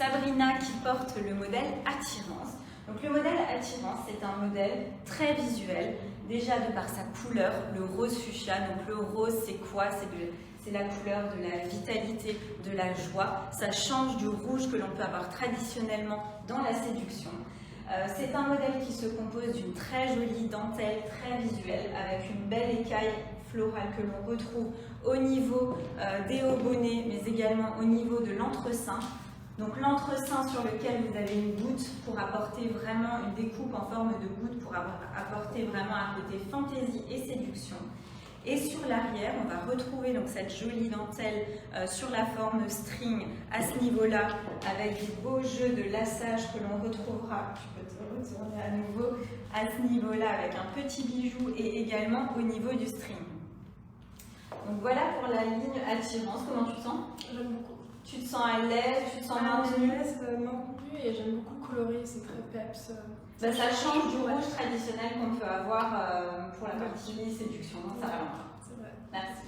Sabrina qui porte le modèle Attirance. Donc le modèle Attirance, c'est un modèle très visuel, déjà de par sa couleur, le rose fuchsia. Donc le rose, c'est quoi? C'est la couleur de la vitalité, de la joie. Ça change du rouge que l'on peut avoir traditionnellement dans la séduction. C'est un modèle qui se compose d'une très jolie dentelle très visuelle avec une belle écaille florale que l'on retrouve au niveau des hauts bonnets, mais également au niveau de l'entresein. Donc l'entresein sur lequel vous avez une goutte pour apporter vraiment une découpe en forme de goutte pour apporter vraiment un côté fantaisie et séduction. Et sur l'arrière, on va retrouver donc cette jolie dentelle sur la forme string à ce niveau-là, avec des beaux jeux de lassage que l'on retrouvera, je peux te retourner à nouveau, à ce niveau-là avec un petit bijou et également au niveau du string. Donc voilà pour la ligne Attirance. Comment tu te sens? J'aime beaucoup. Tu te sens à l'aise? Tu te sens maintenue? Maintenue et j'aime beaucoup colorer, c'est très peps. Ça change du rouge traditionnel qu'on peut avoir pour la partie séduction, ça va longtemps. C'est vrai. Merci.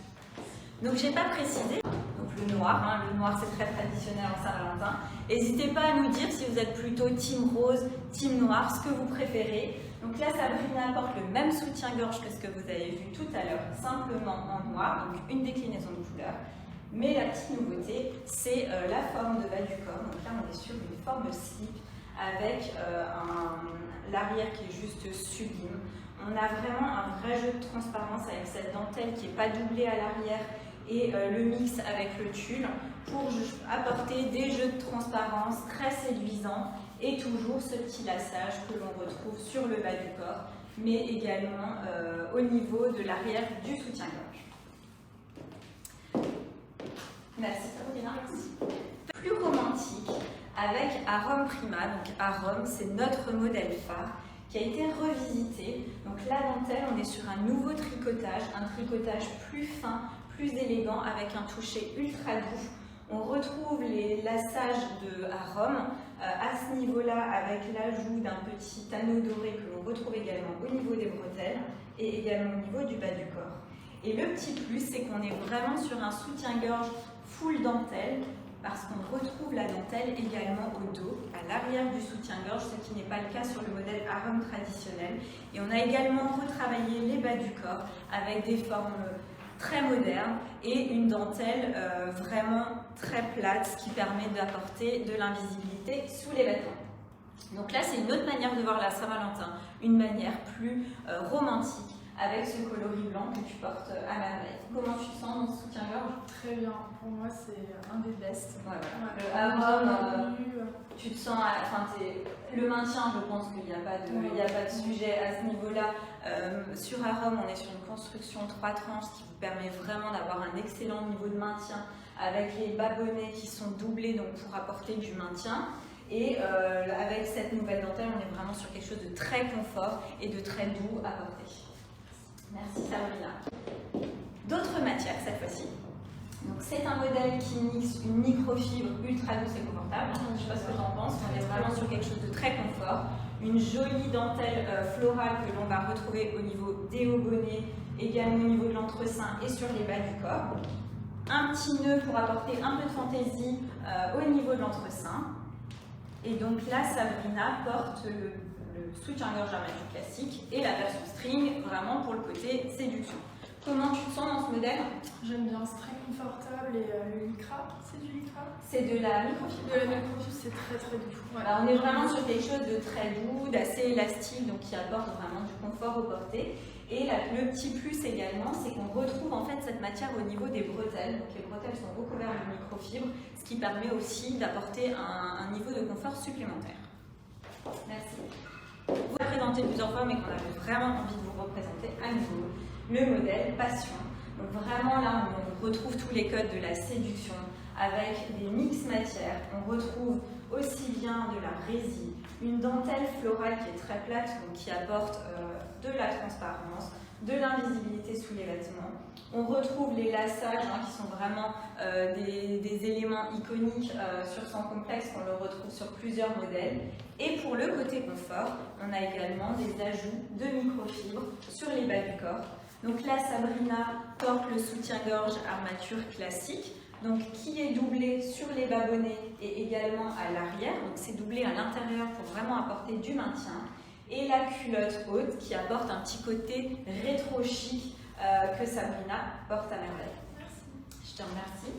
Donc j'ai pas précisé, donc le noir c'est très traditionnel en Saint-Valentin. N'hésitez pas à nous dire si vous êtes plutôt team rose, team noir, ce que vous préférez. Donc là Sabrina porte le même soutien-gorge que ce que vous avez vu tout à l'heure, simplement en noir, donc une déclinaison de couleur. Mais la petite nouveauté, c'est la forme de bas du corps. Donc là on est sur une forme slip avec l'arrière qui est juste sublime. On a vraiment un vrai jeu de transparence avec cette dentelle qui n'est pas doublée à l'arrière et le mix avec le tulle pour apporter des jeux de transparence très séduisants et toujours ce petit lassage que l'on retrouve sur le bas du corps, mais également au niveau de l'arrière du soutien-gorge. Merci Sabrina. Plus romantique avec Arome Prima. Donc Arome, c'est notre modèle phare qui a été revisité. Donc la dentelle, on est sur un nouveau tricotage, un tricotage plus fin, plus élégant avec un toucher ultra doux. On retrouve les lassages de Arome à ce niveau-là avec l'ajout d'un petit anneau doré que l'on retrouve également au niveau des bretelles et également au niveau du bas du corps. Et le petit plus, c'est qu'on est vraiment sur un soutien-gorge full dentelle parce qu'on retrouve la dentelle également au dos, à l'arrière du soutien-gorge, ce qui n'est pas le cas sur le modèle Arome traditionnel. Et on a également retravaillé les bas du corps avec des formes très modernes et une dentelle vraiment très plate, ce qui permet d'apporter de l'invisibilité sous les vêtements. Donc là, c'est une autre manière de voir la Saint-Valentin, une manière plus romantique, avec ce coloris blanc que tu portes à merveille. Comment tu te sens dans ce soutien-gorge? Très bien, pour moi c'est un des best. Ouais. Le Arome, tu te sens, le maintien, je pense qu'il n'y a pas de sujet à ce niveau-là. Sur Arome, on est sur une construction 3 tranches qui vous permet vraiment d'avoir un excellent niveau de maintien avec les bas bonnets qui sont doublés donc pour apporter du maintien. Et avec cette nouvelle dentelle, on est vraiment sur quelque chose de très confort et de très doux à porter. Merci Sabrina. D'autres matières cette fois-ci. Donc c'est un modèle qui mixe une microfibre ultra douce et confortable. Je ne sais pas ce que tu en penses, on est vraiment sur quelque chose de très confort. Une jolie dentelle florale que l'on va retrouver au niveau des hauts bonnets, également au niveau de l'entresein et sur les bas du corps. Un petit nœud pour apporter un peu de fantaisie au niveau de l'entresein. Et donc là, Sabrina porte le soutien-gorge armature classique et la version string vraiment pour le côté séduction. Comment tu te sens dans ce modèle? J'aime bien, c'est très confortable et le lycra, c'est du lycra? C'est de la microfibre. De la microfibre, c'est très très doux. Voilà, on est vraiment sur quelque chose de très doux, d'assez élastique, donc qui apporte vraiment du confort au porté. Et le petit plus également, c'est qu'on retrouve en fait cette matière au niveau des bretelles. Donc les bretelles sont recouvertes de microfibre, ce qui permet aussi d'apporter un niveau de confort supplémentaire. Merci. Vous l'avez présenté plusieurs fois, mais qu'on avait vraiment envie de vous représenter à nouveau, le modèle Passion. Donc vraiment là, on retrouve tous les codes de la séduction avec des mix matières. On retrouve aussi bien de la résine, une dentelle florale qui est très plate, donc qui apporte de la transparence, de l'invisibilité sous les vêtements. On retrouve les lassages qui sont vraiment des éléments iconiques sur son complexe qu'on le retrouve sur plusieurs modèles. Et pour le côté confort, on a également des ajouts de microfibres sur les bas du corps. Donc là, Sabrina porte le soutien-gorge armature classique donc qui est doublé sur les bas-bonnets et également à l'arrière, donc c'est doublé à l'intérieur pour vraiment apporter du maintien, et la culotte haute qui apporte un petit côté rétro chic que Sabrina porte à merveille. Merci. Je te remercie.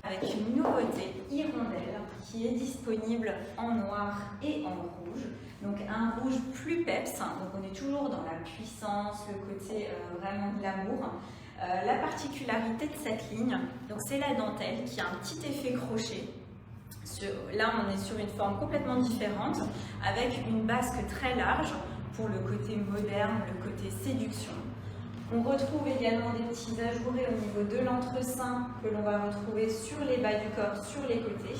Avec une nouveauté hirondelle qui est disponible en noir et en rouge. Donc un rouge plus peps, donc on est toujours dans la puissance, le côté vraiment glamour. La particularité de cette ligne, donc c'est la dentelle qui a un petit effet crochet. Là on est sur une forme complètement différente avec une basque très large pour le côté moderne, le côté séduction. On retrouve également des petits ajourés au niveau de l'entresein que l'on va retrouver sur les bas du corps, sur les côtés.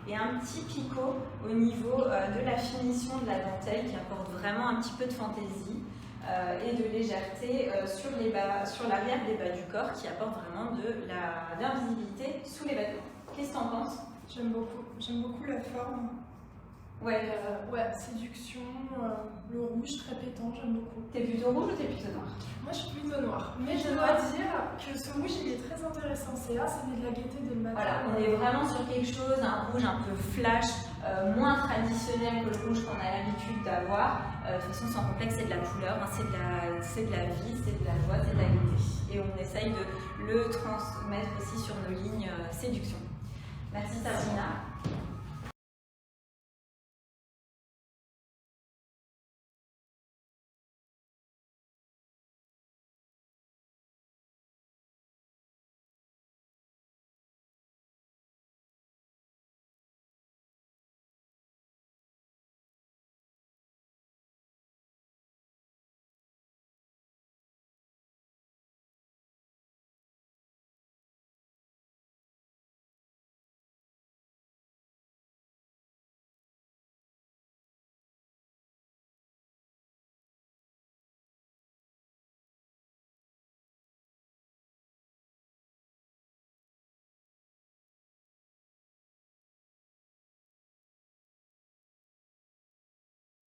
Et un petit picot au niveau de la finition de la dentelle qui apporte vraiment un petit peu de fantaisie et de légèreté sur l'arrière des bas du corps qui apporte vraiment de l'invisibilité sous les vêtements. Qu'est-ce que tu en penses? J'aime beaucoup la forme. Ouais. Ouais, séduction, le rouge très pétant, j'aime beaucoup. T'es plutôt rouge ou t'es plutôt noir? Moi je suis plutôt noire, mais je dois dire que ce rouge il est très intéressant. C'est là, ça met de la gaieté dès le matin. Voilà, on est vraiment sur quelque chose, un rouge un peu flash, moins traditionnel que le rouge qu'on a l'habitude d'avoir. De toute façon, sans complexe, c'est de la couleur, hein, c'est de la vie, c'est de la joie, c'est de la gaieté. Et on essaye de le transmettre aussi sur nos lignes séduction. Merci Sabrina.